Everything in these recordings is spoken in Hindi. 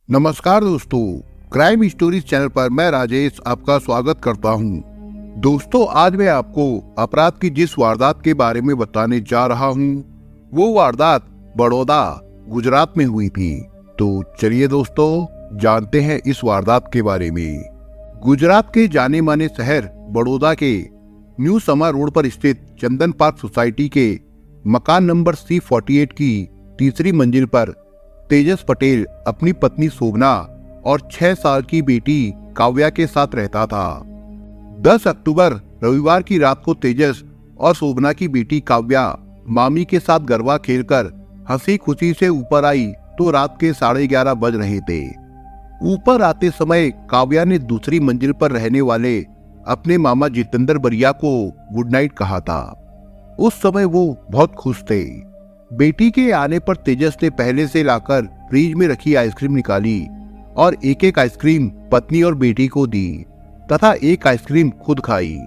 नमस्कार दोस्तों, क्राइम स्टोरीज चैनल पर मैं राजेश आपका स्वागत करता हूं। दोस्तों, आज मैं आपको अपराध की जिस वारदात के बारे में बताने जा रहा हूं, वो वारदात बड़ौदा गुजरात में हुई थी। तो चलिए दोस्तों, जानते हैं इस वारदात के बारे में। गुजरात के जाने माने शहर बड़ौदा के न्यू समा रोड पर स्थित चंदन पार्क सोसाइटी के मकान नंबर C48 की तीसरी मंजिल पर तेजस पटेल अपनी पत्नी शोभना और 6 साल की बेटी काव्या के साथ रहता था। 10 अक्टूबर रविवार की रात को तेजस और शोभना की बेटी काव्या मामी के साथ गरबा खेलकर हंसी खुशी से ऊपर आई तो रात के 11:30 बज रहे थे। ऊपर आते समय काव्या ने दूसरी मंजिल पर रहने वाले अपने मामा जितेंद्र बरिया को गुड नाइट कहा था। उस समय वो बहुत खुश थे। बेटी के आने पर तेजस ने पहले से लाकर फ्रिज में रखी आइसक्रीम निकाली और एक एक आइसक्रीम पत्नी और बेटी को दी तथा एक आइसक्रीम खुद खाई।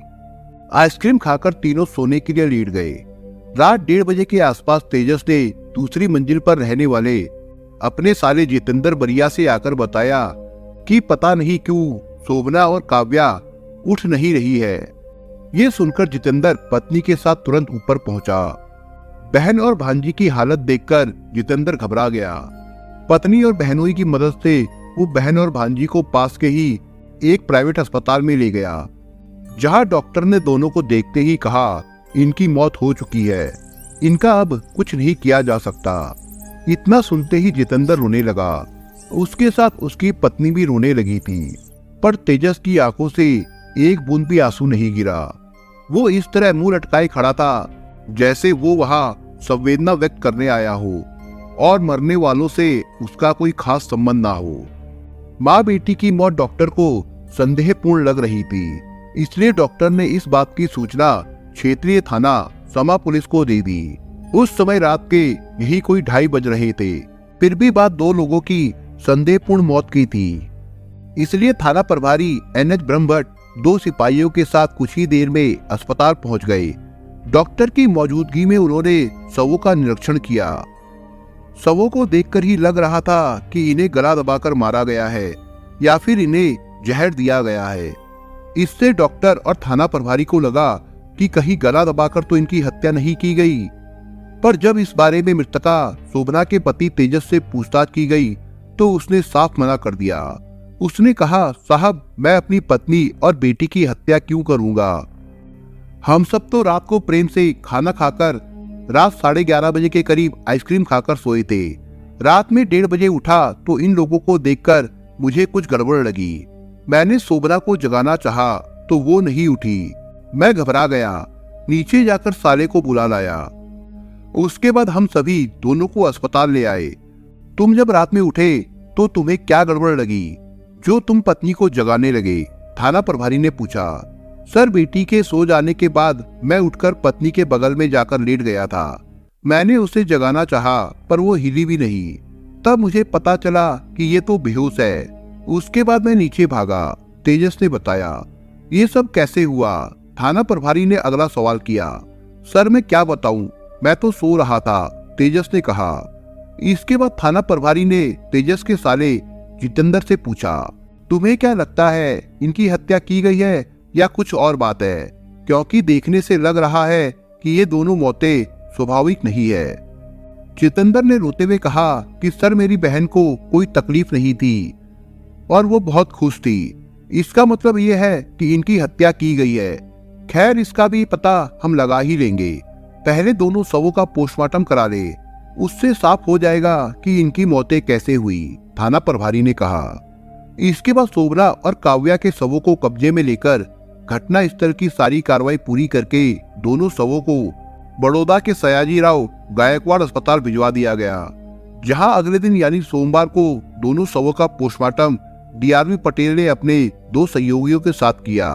आइसक्रीम खाकर तीनों सोने के लिए लेट गए। रात 1:30 बजे के आसपास तेजस ने दूसरी मंजिल पर रहने वाले अपने साले जितेंद्र बरिया से आकर बताया कि पता नहीं क्यों शोभना और काव्या उठ नहीं रही है। ये सुनकर जितेंद्र पत्नी के साथ तुरंत ऊपर पहुंचा। बहन और भांजी की हालत देखकर जितेंद्र घबरा गया। पत्नी और बहनोई की मदद से वो बहन और भांजी को पास के ही एक प्राइवेट अस्पताल में ले गया, जहां डॉक्टर ने दोनों को देखते ही कहा, इनकी मौत हो चुकी है, इनका अब कुछ नहीं किया जा सकता। इतना सुनते ही जितेंद्र रोने लगा। उसके साथ उसकी पत्नी भी रोने लगी थी, पर तेजस की आंखों से एक बूंद भी आंसू नहीं गिरा। वो इस तरह मुंह लटकाए खड़ा था जैसे वो वहां संवेदना व्यक्त करने आया हो और मरने वालों से उसका कोई खास संबंध ना हो। माँ बेटी की मौत डॉक्टर को संदेहपूर्ण लग रही थी, इसलिए डॉक्टर ने इस बात की सूचना क्षेत्रीय थाना समा पुलिस को दे दी। उस समय रात के यही कोई 2:30 बज रहे थे। फिर भी बात 2 लोगों की संदेहपूर्ण मौत की थी, इसलिए थाना प्रभारी NH ब्रह्मभट्ट 2 सिपाहियों के साथ कुछ ही देर में अस्पताल पहुंच गए। डॉक्टर की मौजूदगी में उन्होंने शवों का निरीक्षण किया। शवों को देखकर ही लग रहा था कि इन्हें गला दबाकर मारा गया है या फिर इन्हें जहर दिया गया है। इससे डॉक्टर और थाना प्रभारी को लगा कि कहीं गला दबाकर तो इनकी हत्या नहीं की गई। पर जब इस बारे में मृतका शोभना के पति तेजस से पूछताछ की गई तो उसने साफ मना कर दिया। उसने कहा, साहब, मैं अपनी पत्नी और बेटी की हत्या क्यों करूंगा? हम सब तो रात को प्रेम से खाना खाकर रात 11:30 बजे के करीब आइसक्रीम खाकर सोए थे। रात में 1:30 बजे उठा तो इन लोगों को देखकर मुझे कुछ गड़बड़ लगी। मैंने शोभना को जगाना चाहा तो वो नहीं उठी। मैं घबरा गया, नीचे जाकर साले को बुला लाया। उसके बाद हम सभी दोनों को अस्पताल ले आए। तुम जब रात में उठे तो तुम्हें क्या गड़बड़ लगी जो तुम पत्नी को जगाने लगे? थाना प्रभारी ने पूछा। सर, बेटी के सो जाने के बाद मैं उठकर पत्नी के बगल में जाकर लेट गया था। मैंने उसे जगाना चाहा पर वो हिली भी नहीं। तब मुझे पता चला कि ये तो बेहोश है। उसके बाद मैं नीचे भागा, तेजस ने बताया। ये सब कैसे हुआ? थाना प्रभारी ने अगला सवाल किया। सर, मैं क्या बताऊं, मैं तो सो रहा था, तेजस ने कहा। इसके बाद थाना प्रभारी ने तेजस के साले जितेंद्र से पूछा, तुम्हें क्या लगता है, इनकी हत्या की गई है या कुछ और बात है? क्योंकि देखने से लग रहा है कि ये दोनों मौतें स्वाभाविक नहीं है। जितेंद्र ने रोते हुए कहा कि सर, मेरी बहन को कोई तकलीफ नहीं थी और वो बहुत खुश थी। इसका मतलब ये है कि इनकी हत्या की गई है। खैर, इसका भी पता हम लगा ही लेंगे। पहले दोनों शवों का पोस्टमार्टम करा ले, उससे साफ हो जाएगा कि इनकी मौतें कैसे हुई, थाना प्रभारी ने कहा। इसके बाद शोभना और काव्या के शवों को कब्जे में लेकर घटना स्थल की सारी कार्रवाई पूरी करके दोनों शवों को बड़ौदा के सयाजीराव गायकवाड़ अस्पताल भिजवा दिया गया, जहां अगले दिन यानी सोमवार को दोनों शवों का पोस्टमार्टम DRV पटेल ने अपने 2 सहयोगियों के साथ किया।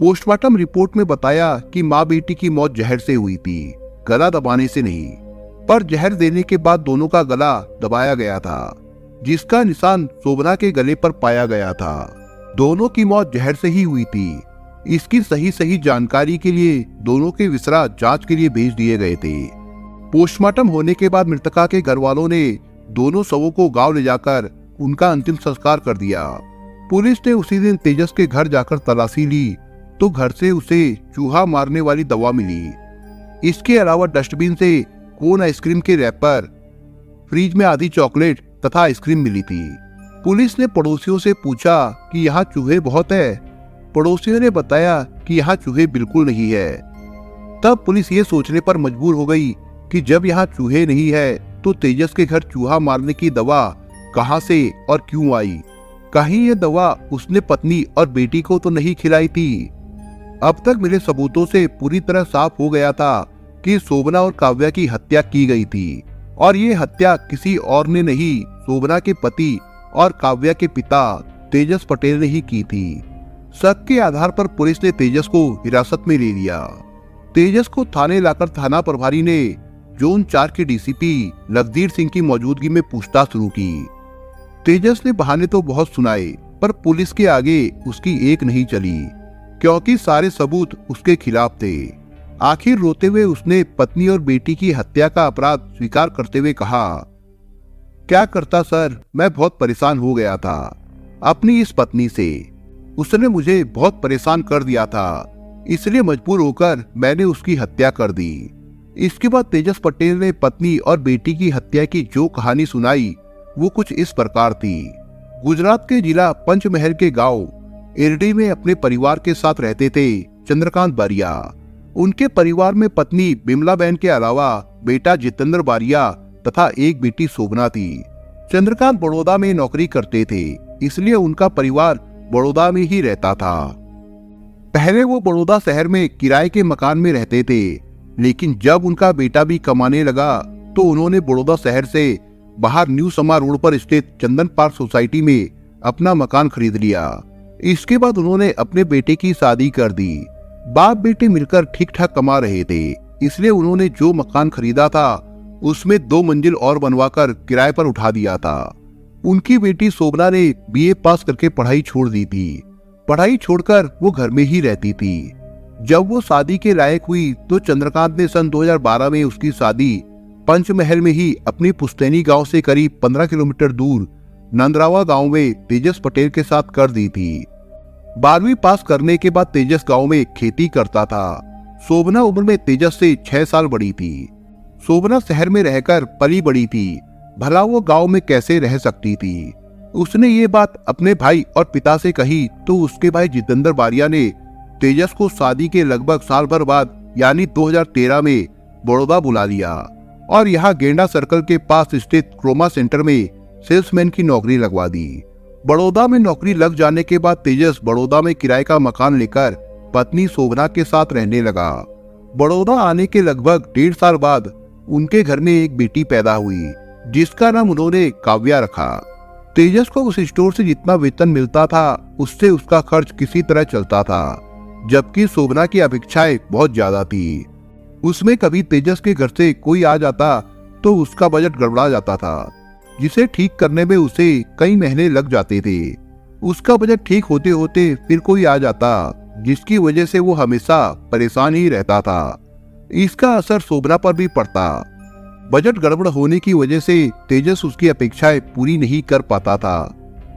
पोस्टमार्टम रिपोर्ट में बताया कि माँ बेटी की मौत जहर से हुई थी, गला दबाने से नहीं। पर जहर देने के बाद दोनों का गला दबाया गया था, जिसका निशान शोभना के गले पर पाया गया था। दोनों की मौत जहर से ही हुई थी। इसकी सही जानकारी के लिए दोनों के विसरा जांच के लिए भेज दिए गए थे। पोस्टमार्टम होने के बाद मृतका के घर वालों ने दोनों शवों को गांव ले जाकर उनका अंतिम संस्कार कर दिया। पुलिस ने उसी दिन तेजस के घर जाकर तलाशी ली तो घर से उसे चूहा मारने वाली दवा मिली। इसके अलावा डस्टबिन से कोन आइसक्रीम के रैपर, फ्रिज में आधी चॉकलेट तथा आइसक्रीम मिली थी। पुलिस ने पड़ोसियों से पूछा कि यहाँ चूहे बहुत है। पड़ोसियों ने बताया कि यहाँ चूहे बिल्कुल नहीं है। तब पुलिस ये सोचने पर मजबूर हो गई कि जब यहाँ चूहे नहीं है तो तेजस के घर चूहा मारने की दवा कहाँ से और क्यों आई? कहीं ये दवा उसने पत्नी और बेटी को तो नहीं खिलाई थी। अब तक मिले सबूतों से पूरी तरह साफ हो गया था कि शोभना और काव्या की हत्या की गई थी और ये हत्या किसी और ने नहीं, शोभना के पति और काव्या के पिता तेजस पटेल ने ही की थी। शक के आधार पर पुलिस ने तेजस को हिरासत में ले लिया। तेजस को थाने लाकर थाना प्रभारी ने जोन 4 के डीसीपी लखदीर सिंह की मौजूदगी में पूछताछ शुरू की। तेजस ने बहाने तो बहुत सुनाए पर पुलिस के आगे उसकी एक नहीं चली क्योंकि सारे सबूत उसके खिलाफ थे। आखिर रोते हुए उसने पत्नी और बेटी की हत्या का अपराध स्वीकार करते हुए कहा, क्या करता सर, मैं बहुत परेशान हो गया था अपनी इस पत्नी से। उसने मुझे बहुत परेशान कर दिया था, इसलिए मजबूर होकर मैंने उसकी हत्या कर दी। इसके बाद तेजस पटेल ने पत्नी और बेटी की हत्या की जो कहानी सुनाई वो कुछ इस प्रकार थी। गुजरात के जिला पंचमहल के गांव इरडी में अपने परिवार के साथ रहते थे चंद्रकांत बारिया। उनके परिवार में पत्नी बिमला बहन के अलावा बेटा जितेंद्र बारिया तथा एक बेटी शोभना थी। चंद्रकांत बड़ौदा में नौकरी करते थे, इसलिए उनका परिवार बड़ौदा में ही रहता था। पहले वो बड़ौदा शहर में किराए के मकान में रहते थे, लेकिन जब उनका बेटा भी कमाने लगा तो उन्होंने बड़ौदा शहर से बाहर न्यू समा रोड पर स्थित चंदन पार्क सोसाइटी में अपना मकान खरीद लिया। इसके बाद उन्होंने अपने बेटे की शादी कर दी। बाप बेटे मिलकर ठीक ठाक कमा रहे थे, इसलिए उन्होंने जो मकान खरीदा था उसमें 2 मंजिल और बनवाकर किराए पर उठा दिया था। उनकी बेटी शोभना ने बीए पास करके पढ़ाई छोड़ दी थी। पढ़ाई छोड़कर वो घर में ही रहती थी। जब वो शादी के लायक हुई तो चंद्रकांत ने सन 2012 में उसकी शादी पंचमहल में ही अपनी पुश्तैनी गांव से करीब 15 किलोमीटर दूर नंदरावा गांव में तेजस पटेल के साथ कर दी थी। 12वीं पास करने के बाद तेजस गांव में खेती करता था। शोभना उम्र में तेजस से 6 साल बड़ी थी। शोभना शहर में रहकर पली बड़ी थी, भला वो गांव में कैसे रह सकती थी। उसने ये बात अपने भाई और पिता से कही तो उसके भाई जितेंद्र बारिया ने तेजस को शादी के लगभग साल भर बाद यानी 2013 में बड़ौदा बुला लिया और यहाँ गेंडा सर्कल के पास स्थित क्रोमा सेंटर में सेल्समैन की नौकरी लगवा दी। बड़ौदा में नौकरी लग जाने के बाद तेजस बड़ौदा में किराए का मकान लेकर पत्नी शोभना के साथ रहने लगा। बड़ौदा आने के लगभग 1.5 साल बाद उनके घर में एक बेटी पैदा हुई जिसका नाम उन्होंने काव्या रखा। तेजस को उस स्टोर से जितना वेतन मिलता था उससे उसका खर्च किसी तरह चलता था, जबकि शोभना की अपेक्षाएं बहुत ज्यादा थी। उसमें कभी तेजस के घर से कोई आ जाता तो उसका बजट गड़बड़ा जाता था, जिसे ठीक करने में उसे कई महीने लग जाते थे। उसका बजट ठीक होते होते फिर कोई आ जाता जिसकी वजह से वो हमेशा परेशान ही रहता था। इसका असर शोभना पर भी पड़ता। बजट गड़बड़ होने की वजह से तेजस उसकी अपेक्षाएं पूरी नहीं कर पाता था,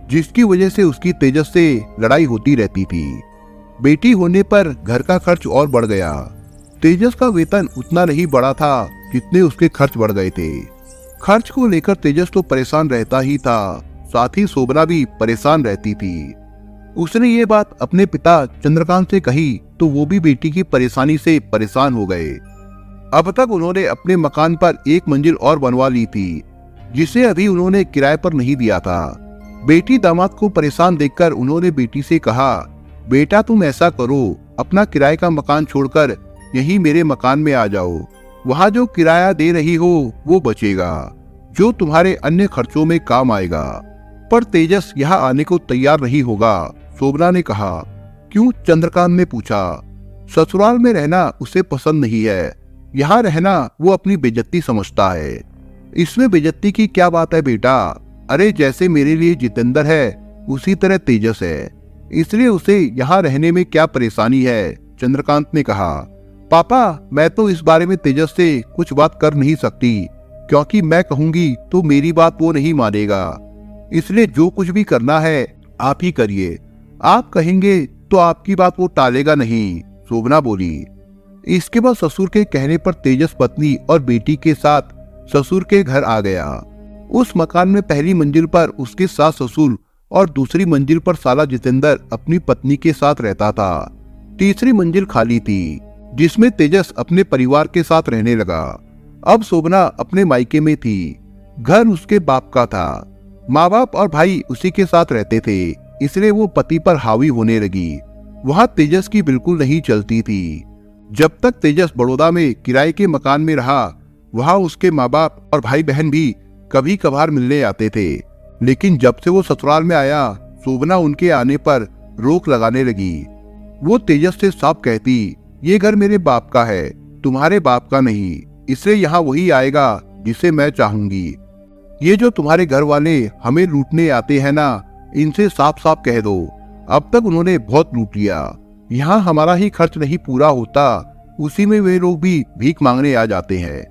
जिसकी वजह से उसकी तेजस से लड़ाई होती रहती थी। बेटी होने पर घर का खर्च और बढ़ गया। तेजस का वेतन उतना नहीं बढ़ा था जितने उसके खर्च बढ़ गए थे। खर्च को लेकर तेजस तो परेशान रहता ही था, साथ ही शोभना भी परेशान रहती थी। उसने ये बात अपने पिता चंद्रकांत से कही तो वो भी बेटी की परेशानी से परेशान हो गए। अब तक उन्होंने अपने मकान पर 1 मंजिल और बनवा ली थी, जिसे अभी उन्होंने किराए पर नहीं दिया था। बेटी दामाद को परेशान देखकर उन्होंने बेटी से कहा, बेटा तुम ऐसा करो, अपना किराए का मकान छोड़कर यही मेरे मकान में आ जाओ। वहाँ जो किराया दे रही हो वो बचेगा, जो तुम्हारे अन्य खर्चों में काम आएगा। पर तेजस यहाँ आने को तैयार नहीं होगा, शोभना ने कहा। क्यों? चंद्रकांत ने पूछा। ससुराल में रहना उसे पसंद नहीं है, यहाँ रहना वो अपनी बेइज्जती समझता है। इसमें बेइज्जती की क्या बात है बेटा? अरे जैसे मेरे लिए जितेंद्र है उसी तरह तेजस है, इसलिए उसे यहाँ रहने में क्या परेशानी है? चंद्रकांत ने कहा। पापा मैं तो इस बारे में तेजस से कुछ बात कर नहीं सकती, क्योंकि मैं कहूंगी तो मेरी बात वो नहीं मानेगा। इसलिए जो कुछ भी करना है आप ही करिए। आप कहेंगे तो आपकी बात वो टालेगा नहीं, शोभना बोली। इसके बाद ससुर के कहने पर तेजस पत्नी और बेटी के साथ ससुर के घर आ गया। उस मकान में पहली मंजिल पर उसके सास ससुर और दूसरी मंजिल पर साला जितेंद्र अपनी पत्नी के साथ रहता था। तीसरी मंजिल खाली थी, जिसमें तेजस अपने परिवार के साथ रहने लगा। अब शोभना अपने मायके में थी। घर उसके बाप का था। माँ बाप और भाई उसी के साथ रहते थे, इसलिए वो पति पर हावी होने लगी। वहां तेजस की बिल्कुल नहीं चलती थी। जब तक तेजस बड़ौदा में किराए के मकान में रहा, वहां उसके माँ बाप और भाई बहन भी कभी कभार मिलने आते थे। लेकिन जब से वो ससुराल में आया, शोभना उनके आने पर रोक लगाने लगी। वो तेजस से साफ कहती, ये घर मेरे बाप का है, तुम्हारे बाप का नहीं, इसलिए यहाँ वही आएगा जिसे मैं चाहूंगी। ये जो तुम्हारे घर वाले हमें लूटने आते हैं ना, इनसे साफ साफ कह दो, अब तक उन्होंने बहुत लूट लिया। यहाँ हमारा ही खर्च नहीं पूरा होता, उसी में वे लोग भी भीख मांगने आ जाते हैं।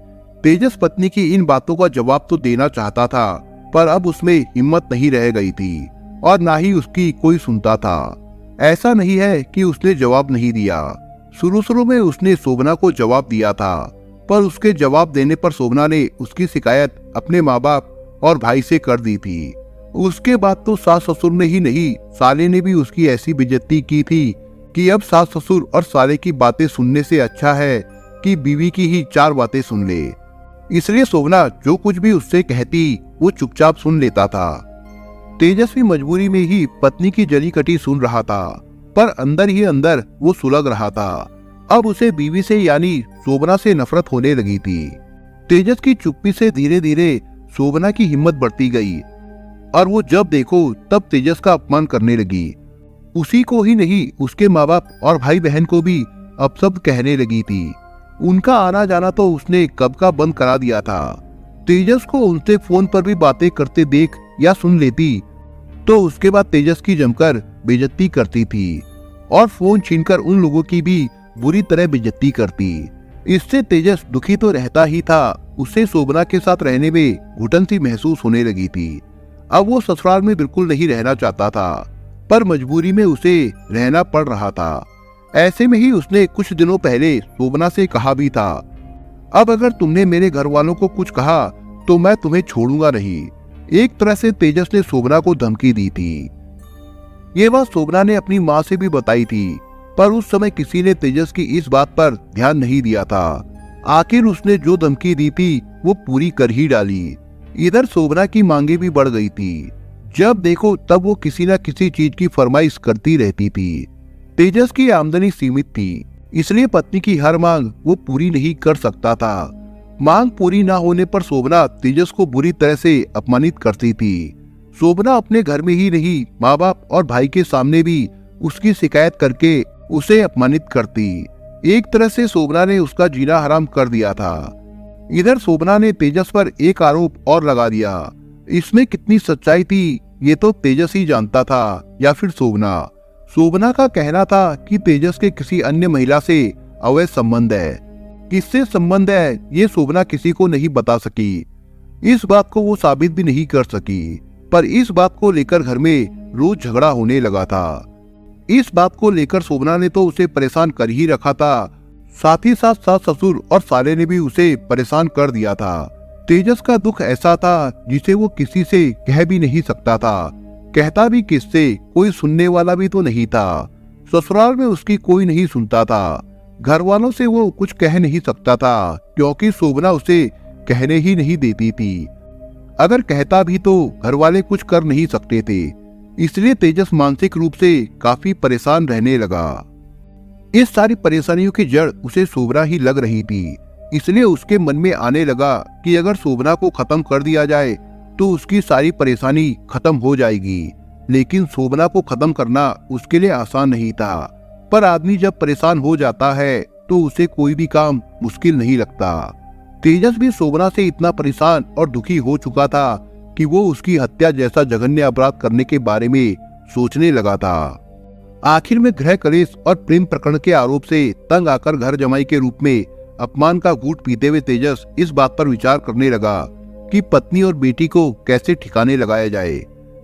तेजस पत्नी की इन बातों का जवाब तो देना चाहता था, पर अब उसमें हिम्मत नहीं रह गई थी और ना ही उसकी कोई सुनता था। ऐसा नहीं है कि उसने जवाब नहीं दिया। शुरू में उसने शोभना को जवाब दिया था, पर उसके जवाब देने पर शोभना ने उसकी शिकायत अपने माँ बाप और भाई से कर दी थी। उसके बाद तो सास ससुर ने ही नहीं, साले ने भी उसकी ऐसी बेइज्जती की थी कि अब सास ससुर और साले की बातें सुनने से अच्छा है कि बीवी की ही 4 बातें सुन ले। इसलिए शोभना जो कुछ भी उससे कहती वो चुपचाप सुन लेता था। तेजस्वी मजबूरी में ही पत्नी की जली कटी सुन रहा था, पर अंदर ही अंदर वो सुलग रहा था। अब उसे बीवी से यानी शोभना से नफरत होने लगी थी। तेजस की चुप्पी से धीरे धीरे शोभना की हिम्मत बढ़ती गई और वो जब देखो तब तेजस का अपमान करने लगी। उसी को ही नहीं, उसके माँ बाप और भाई बहन को भी अपशब्द कहने लगी थी। उनका आना जाना तो उसने कब का बंद करा दिया था। तेजस को उनसे फोन पर भी बातें करते देख या सुन लेती तो उसके बाद तेजस की जमकर बेइज्जती करती थी और फोन छीनकर उन लोगों की भी बुरी तरह बेइज्जती करती। इससे तेजस दुखी तो रहता ही था, उससे शोभना के साथ रहने में घुटन सी महसूस होने लगी थी। अब वो ससुराल में बिल्कुल नहीं रहना चाहता था, पर मजबूरी में उसे रहना पड़ रहा था। ऐसे में ही उसने कुछ दिनों पहले शोभना से कहा भी था, अब अगर तुमने मेरे घर वालों को कुछ कहा तो मैं तुम्हें छोड़ूंगा नहीं। एक तरह से तेजस ने शोभना को धमकी दी थी। ये बात शोभना ने अपनी माँ से भी बताई थी, पर उस समय किसी ने तेजस की इस बात पर ध्यान नहीं दिया था। आखिर उसने जो धमकी दी थी वो पूरी कर ही डाली। इधर शोभना की मांगे भी बढ़ गई थी। जब देखो तब वो किसी न किसी चीज की फरमाइश करती रहती थी। तेजस की आमदनी सीमित थी, इसलिए पत्नी की हर मांग वो पूरी नहीं कर सकता था। मांग पूरी ना होने पर शोभना तेजस को बुरी तरह से अपमानित करती थी। शोभना अपने घर में ही नहीं, माँ बाप और भाई के सामने भी उसकी शिकायत करके उसे अपमानित करती। एक तरह से शोभना ने उसका जीना हराम कर दिया था। इधर शोभना ने तेजस पर एक आरोप और लगा दिया। इसमें कितनी सच्चाई थी ये तो तेजस ही जानता था, या फिर शोभना। शोभना का कहना था कि तेजस के किसी अन्य महिला से अवैध संबंध है। किससे संबंध है ये शोभना किसी को नहीं बता सकी। इस बात को वो साबित भी नहीं कर सकी, पर इस बात को लेकर घर में रोज झगड़ा होने लगा था। इस बात को लेकर शोभना ने तो उसे परेशान कर ही रखा था, साथ ही साथ सास ससुर और साले ने भी उसे परेशान कर दिया था। तेजस का दुख ऐसा था जिसे वो किसी से कह भी नहीं सकता था। कहता भी किससे, कोई सुनने वाला भी तो नहीं था। ससुराल में उसकी कोई नहीं सुनता था। घर वालों से वो कुछ कह नहीं सकता था, क्योंकि शोभना उसे कहने ही नहीं देती थी। अगर कहता भी तो घर वाले कुछ कर नहीं सकते थे। इसलिए तेजस मानसिक रूप से काफी परेशान रहने लगा। इस सारी परेशानियों की जड़ उसे शोभना ही लग रही थी। इसलिए उसके मन में आने लगा कि अगर शोभना को खत्म कर दिया जाए तो उसकी सारी परेशानी खत्म हो जाएगी। लेकिन शोभना को खत्म करना उसके लिए आसान नहीं था। पर आदमी जब परेशान हो जाता है तो उसे कोई भी काम मुश्किल नहीं लगता। तेजस भी शोभना से इतना परेशान और दुखी हो चुका था कि वो उसकी हत्या जैसा जघन्य अपराध करने के बारे में सोचने लगा था। आखिर में गृह कलेश और प्रेम प्रकरण के आरोप से तंग आकर घर जमाई के रूप में अपमान का घूंट पीते हुए तेजस इस बात पर विचार करने लगा कि पत्नी और बेटी को कैसे ठिकाने लगाया जाए।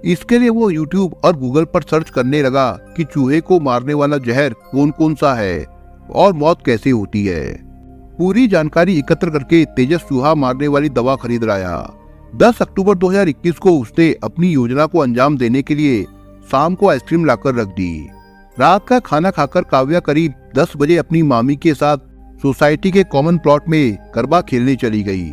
इसके लिए वो यूट्यूब और गूगल पर सर्च करने लगा कि चूहे को मारने वाला जहर कौन कौन सा है और मौत कैसे होती है। पूरी जानकारी एकत्र करके तेजस चूहा मारने वाली दवा खरीद लाया। 10 अक्टूबर 2021 को उसने अपनी योजना को अंजाम देने के लिए शाम को आइसक्रीम लाकर रख दी। रात का खाना खाकर काव्या करीब 10 बजे अपनी मामी के साथ सोसाइटी के कॉमन प्लॉट में गरबा खेलने चली गई।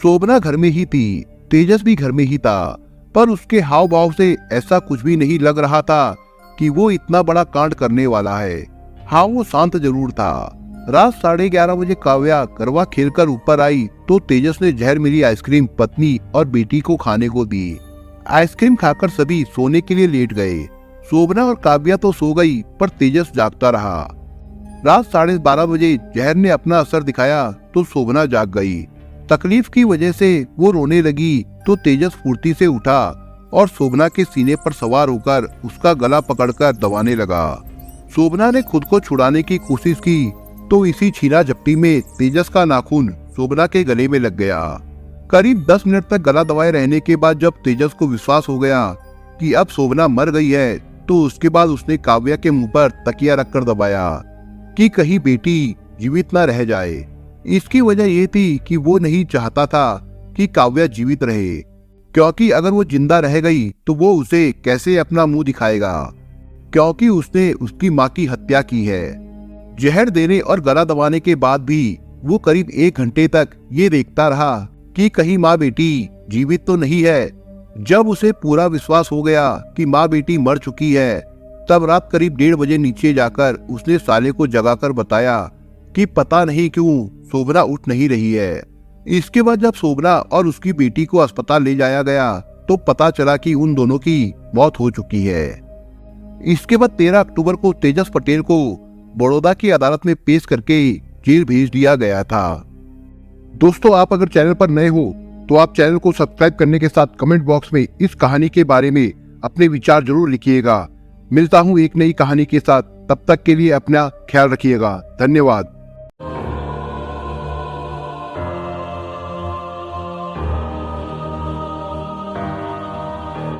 शोभना घर में ही थी, तेजस भी घर में ही था, पर उसके हाव भाव से ऐसा कुछ भी नहीं लग रहा था कि वो इतना बड़ा कांड करने वाला है। हाँ, वो शांत जरूर था। रात 11:30 बजे काव्या गरबा खेलकर ऊपर आई तो तेजस ने जहर मिली आइसक्रीम पत्नी और बेटी को खाने को दी। आइसक्रीम खाकर सभी सोने के लिए लेट गए। शोभना और काव्या तो सो गई, पर तेजस जागता रहा। रात 12:30 बजे जहर ने अपना असर दिखाया तो शोभना जाग गई। तकलीफ की वजह से वो रोने लगी तो तेजस फुर्ती से उठा और शोभना के सीने पर सवार होकर उसका गला पकड़कर दबाने लगा। शोभना ने खुद को छुड़ाने की कोशिश की तो इसी छीना झपटी में तेजस का नाखून शोभना के गले में लग गया। करीब 10 मिनट तक गला दबाए रहने के बाद जब तेजस को विश्वास हो गया कि अब शोभना मर गई है तो उसके बाद उसने काव्या के मुंह पर तकिया रखकर दबाया कि कहीं बेटी जीवित न रह जाए। इसकी वजह यह थी कि वो नहीं चाहता था कि काव्या जीवित रहे, क्योंकि अगर वो जिंदा रह गई तो वो उसे कैसे अपना मुंह दिखाएगा, क्योंकि उसने उसकी माँ की हत्या की है। जहर देने और गला दबाने के बाद भी वो करीब 1 घंटे तक ये देखता रहा कि कहीं माँ बेटी जीवित तो नहीं है। जब उसे पूरा विश्वास हो गया कि माँ बेटी मर चुकी है, तब रात करीब 1:30 बजे नीचे जाकर उसने साले को जगाकर बताया कि पता नहीं क्यों शोभना उठ नहीं रही है। इसके बाद जब शोभना और उसकी बेटी को अस्पताल ले जाया गया तो पता चला कि उन दोनों की मौत हो चुकी है। इसके बाद 13 अक्टूबर को तेजस पटेल को बड़ौदा की अदालत में पेश करके जेल भेज दिया गया था। दोस्तों, आप अगर चैनल पर नए हो तो आप चैनल को सब्सक्राइब करने के साथ कमेंट बॉक्स में इस कहानी के बारे में अपने विचार जरूर लिखिएगा। मिलता हूं एक नई कहानी के साथ, तब तक के लिए अपना ख्याल रखिएगा। धन्यवाद।